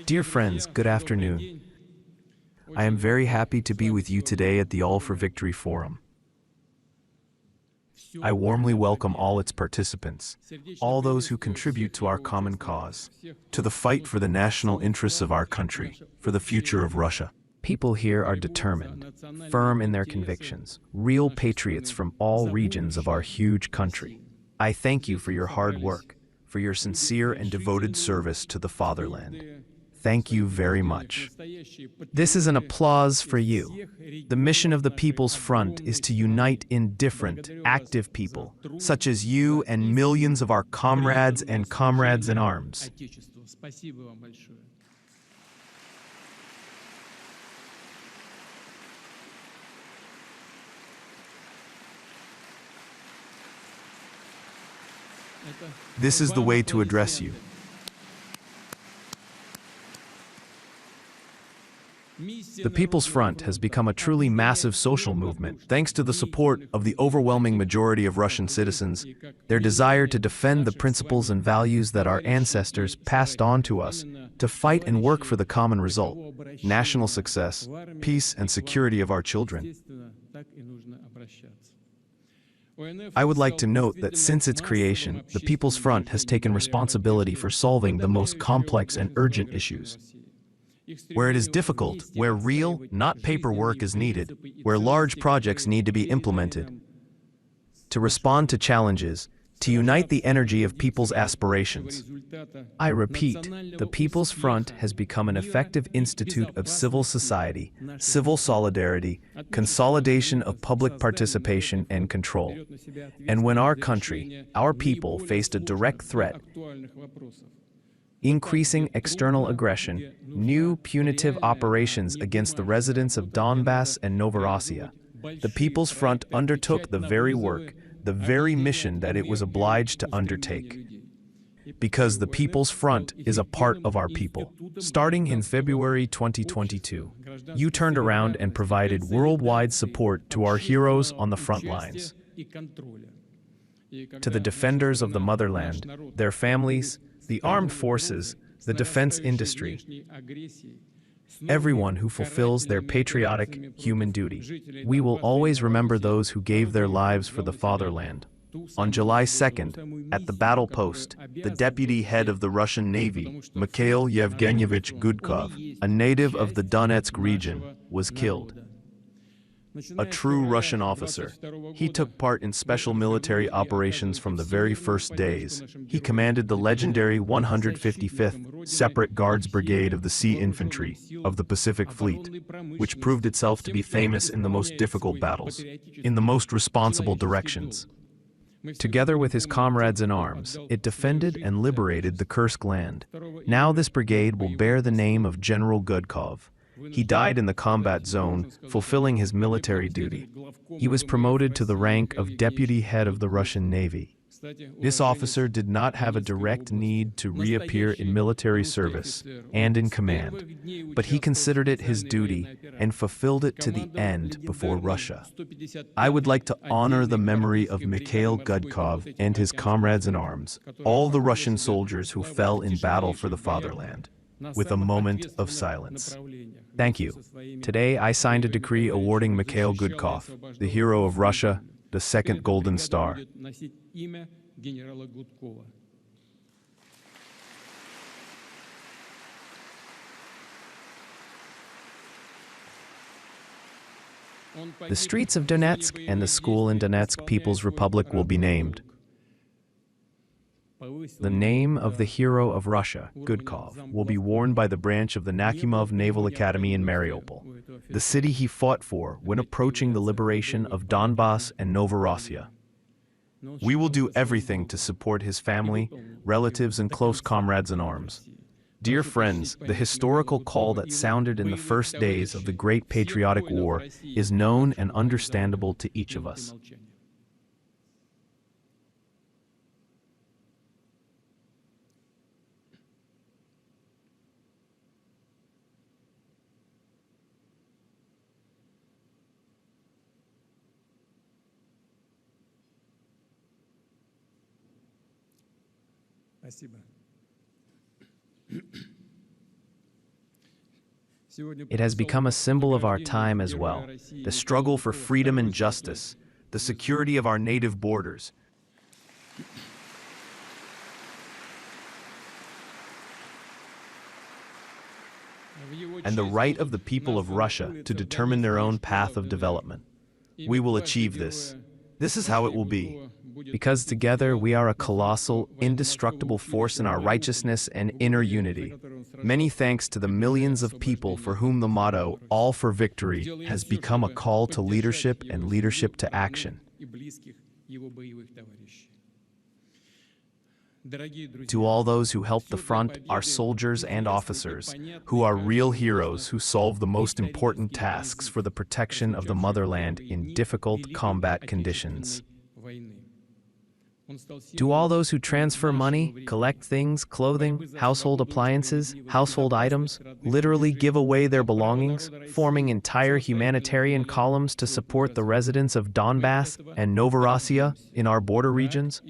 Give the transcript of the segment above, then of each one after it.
Dear friends, good afternoon. I am very happy to be with you today at the All for Victory Forum. I warmly welcome all its participants, all those who contribute to our common cause, to the fight for the national interests of our country, for the future of Russia. People here are determined, firm in their convictions, real patriots from all regions of our huge country. I thank you for your hard work, for your sincere and devoted service to the fatherland. Thank you very much. This is an applause for you. The mission of the People's Front is to unite indifferent, active people, such as you and millions of our comrades and comrades in arms. This is the way to address you. The People's Front has become a truly massive social movement thanks to the support of the overwhelming majority of Russian citizens, their desire to defend the principles and values that our ancestors passed on to us, to fight and work for the common result, national success, peace and security of our children. I would like to note that since its creation, the People's Front has taken responsibility for solving the most complex and urgent issues. Where it is difficult, where real, not paperwork is needed, where large projects need to be implemented. To respond to challenges, to unite the energy of people's aspirations. I repeat, the People's Front has become an effective institute of civil society, civil solidarity, consolidation of public participation and control. And when our country, our people faced a direct threat, increasing external aggression, new punitive operations against the residents of Donbass and Novorossiya, the People's Front undertook the very work, the very mission that it was obliged to undertake. Because the People's Front is a part of our people. Starting in February 2022, you turned around and provided worldwide support to our heroes on the front lines. To the defenders of the motherland, their families, the armed forces, the defense industry, everyone who fulfills their patriotic, human duty. We will always remember those who gave their lives for the fatherland. On July 2nd, at the battle post, the deputy head of the Russian Navy, Mikhail Yevgenyevich Gudkov, a native of the Donetsk region, was killed. A true Russian officer, he took part in special military operations from the very first days. He commanded the legendary 155th Separate Guards Brigade of the Sea Infantry of the Pacific Fleet, which proved itself to be famous in the most difficult battles, in the most responsible directions. Together with his comrades in arms, it defended and liberated the Kursk land. Now this brigade will bear the name of General Gudkov. He died in the combat zone, fulfilling his military duty. He was promoted to the rank of deputy head of the Russian Navy. This officer did not have a direct need to reappear in military service and in command, but he considered it his duty and fulfilled it to the end before Russia. I would like to honor the memory of Mikhail Gudkov and his comrades in arms, all the Russian soldiers who fell in battle for the fatherland, with a moment of silence. Thank you. Today I signed a decree awarding Mikhail Gudkov, the hero of Russia, the second Golden Star. The streets of Donetsk and the school in Donetsk People's Republic will be named. The name of the hero of Russia, Gudkov, will be worn by the branch of the Nakhimov Naval Academy in Mariupol, the city he fought for when approaching the liberation of Donbass and Novorossiya. We will do everything to support his family, relatives, and close comrades in arms. Dear friends, the historical call that sounded in the first days of the Great Patriotic War is known and understandable to each of us. Спасибо. It has become a symbol of our time as well. The struggle for freedom and justice, the security of our native borders. And the right of the people of Russia to determine their own path of development. We will achieve this. This is how it will be. Because together we are a colossal, indestructible force in our righteousness and inner unity. Many thanks to the millions of people for whom the motto, "All for Victory," has become a call to leadership and leadership to action. To all those who help the front, our soldiers and officers, who are real heroes who solve the most important tasks for the protection of the motherland in difficult combat conditions. To all those who transfer money, collect things, clothing, household appliances, household items, literally give away their belongings, forming entire humanitarian columns to support the residents of Donbass and Novorossiya in our border regions.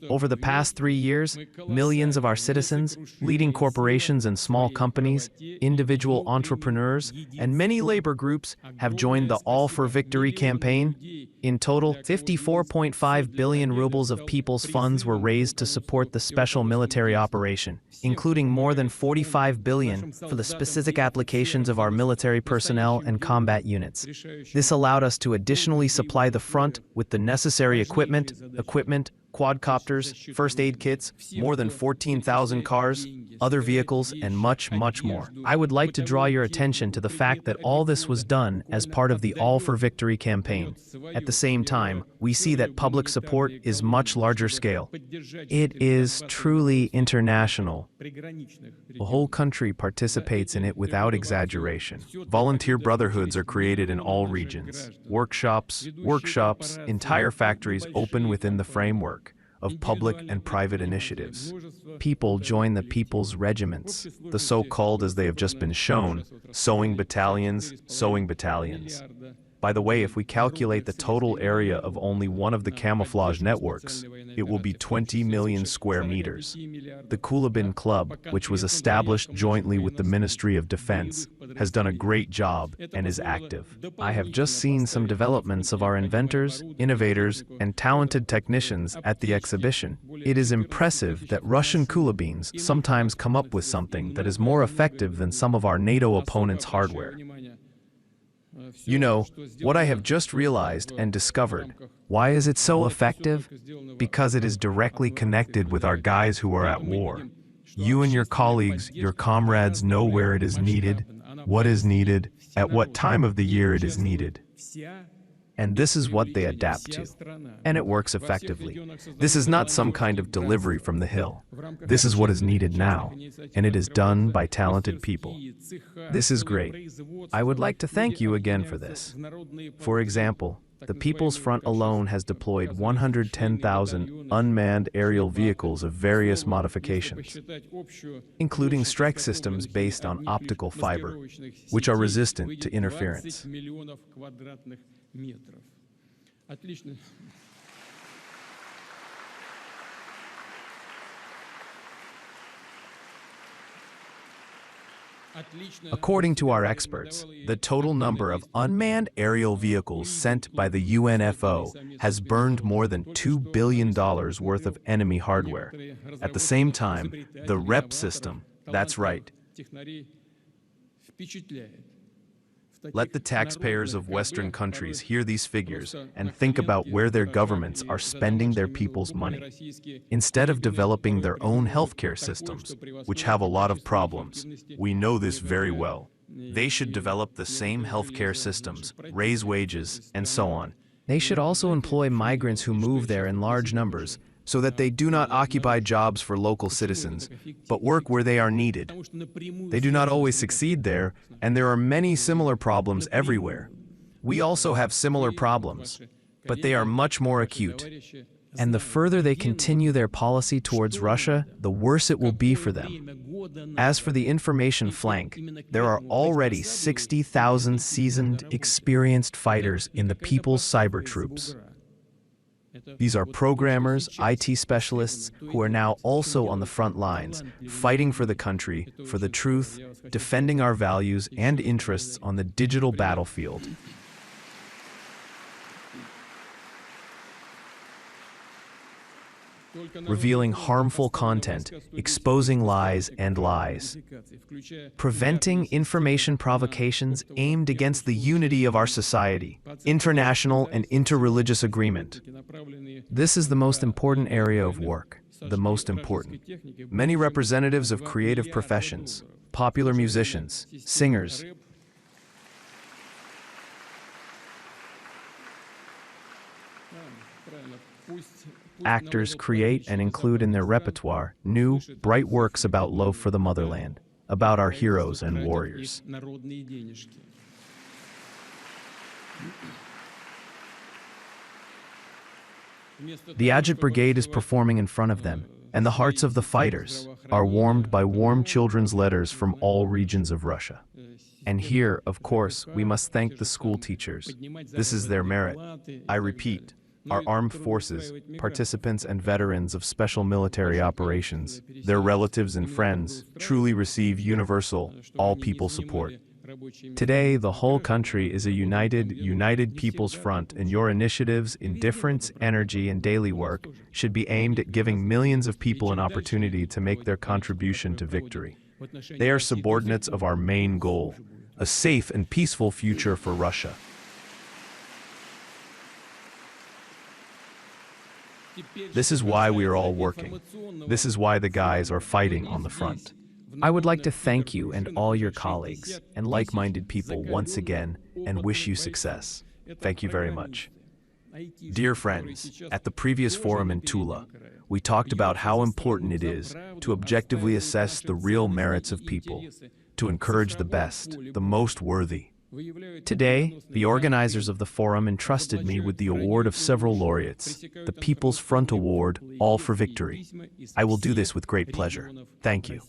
Over the past 3 years, millions of our citizens, leading corporations and small companies, individual entrepreneurs, and many labor groups have joined the All for Victory campaign. In total, 54.5 billion rubles of people's funds were raised to support the special military operation, including more than 45 billion for the specific applications of our military personnel and combat units. This allowed us to additionally supply the front with the necessary equipment, quadcopters, first aid kits, more than 14,000 cars, other vehicles, and much, much more. I would like to draw your attention to the fact that all this was done as part of the All for Victory campaign. At the same time, we see that public support is much larger scale. It is truly international. The whole country participates in it without exaggeration. Volunteer brotherhoods are created in all regions. Workshops, entire factories open within the framework of public and private initiatives. People join the people's regiments, the so-called, as they have just been shown, sewing battalions. By the way, if we calculate the total area of only one of the camouflage networks, it will be 20 million square meters. The Kulabin Club, which was established jointly with the Ministry of Defense, has done a great job and is active. I have just seen some developments of our inventors, innovators, and talented technicians at the exhibition. It is impressive that Russian Kulabins sometimes come up with something that is more effective than some of our NATO opponents' hardware. You know, what I have just realized and discovered. Why is it so effective? Because it is directly connected with our guys who are at war. You and your colleagues, your comrades know where it is needed, what is needed, at what time of the year it is needed. And this is what they adapt to. And it works effectively. This is not some kind of delivery from the hill. This is what is needed now, and it is done by talented people. This is great. I would like to thank you again for this. For example, the People's Front alone has deployed 110,000 unmanned aerial vehicles of various modifications, including strike systems based on optical fiber, which are resistant to interference. According to our experts, the total number of unmanned aerial vehicles sent by the UNFO has burned more than $2 billion worth of enemy hardware. At the same time, the REP system, that's right. Let the taxpayers of Western countries hear these figures and think about where their governments are spending their people's money. Instead of developing their own healthcare systems, which have a lot of problems, we know this very well. They should develop the same healthcare systems, raise wages, and so on. They should also employ migrants who move there in large numbers, so that they do not occupy jobs for local citizens, but work where they are needed. They do not always succeed there, and there are many similar problems everywhere. We also have similar problems, but they are much more acute. And the further they continue their policy towards Russia, the worse it will be for them. As for the information flank, there are already 60,000 seasoned, experienced fighters in the People's Cyber Troops. These are programmers, IT specialists, who are now also on the front lines, fighting for the country, for the truth, defending our values and interests on the digital battlefield. Revealing harmful content, exposing lies and lies, preventing information provocations aimed against the unity of our society, international and interreligious agreement. This is the most important area of work, the most important. Many representatives of creative professions, popular musicians, singers, actors create and include in their repertoire new, bright works about love for the motherland, about our heroes and warriors. The Ajit Brigade is performing in front of them, and the hearts of the fighters are warmed by warm children's letters from all regions of Russia. And here, of course, we must thank the school teachers. This is their merit. I repeat, our armed forces, participants and veterans of special military operations, their relatives and friends, truly receive universal, all-people support. Today, the whole country is a united people's front, and your initiatives, indifference, energy, and daily work should be aimed at giving millions of people an opportunity to make their contribution to victory. They are subordinates of our main goal, a safe and peaceful future for Russia. This is why we are all working. This is why the guys are fighting on the front. I would like to thank you and all your colleagues and like-minded people once again and wish you success. Thank you very much. Dear friends, at the previous forum in Tula, we talked about how important it is to objectively assess the real merits of people, to encourage the best, the most worthy. Today, the organizers of the forum entrusted me with the award of several laureates, the People's Front Award, All for Victory. I will do this with great pleasure. Thank you.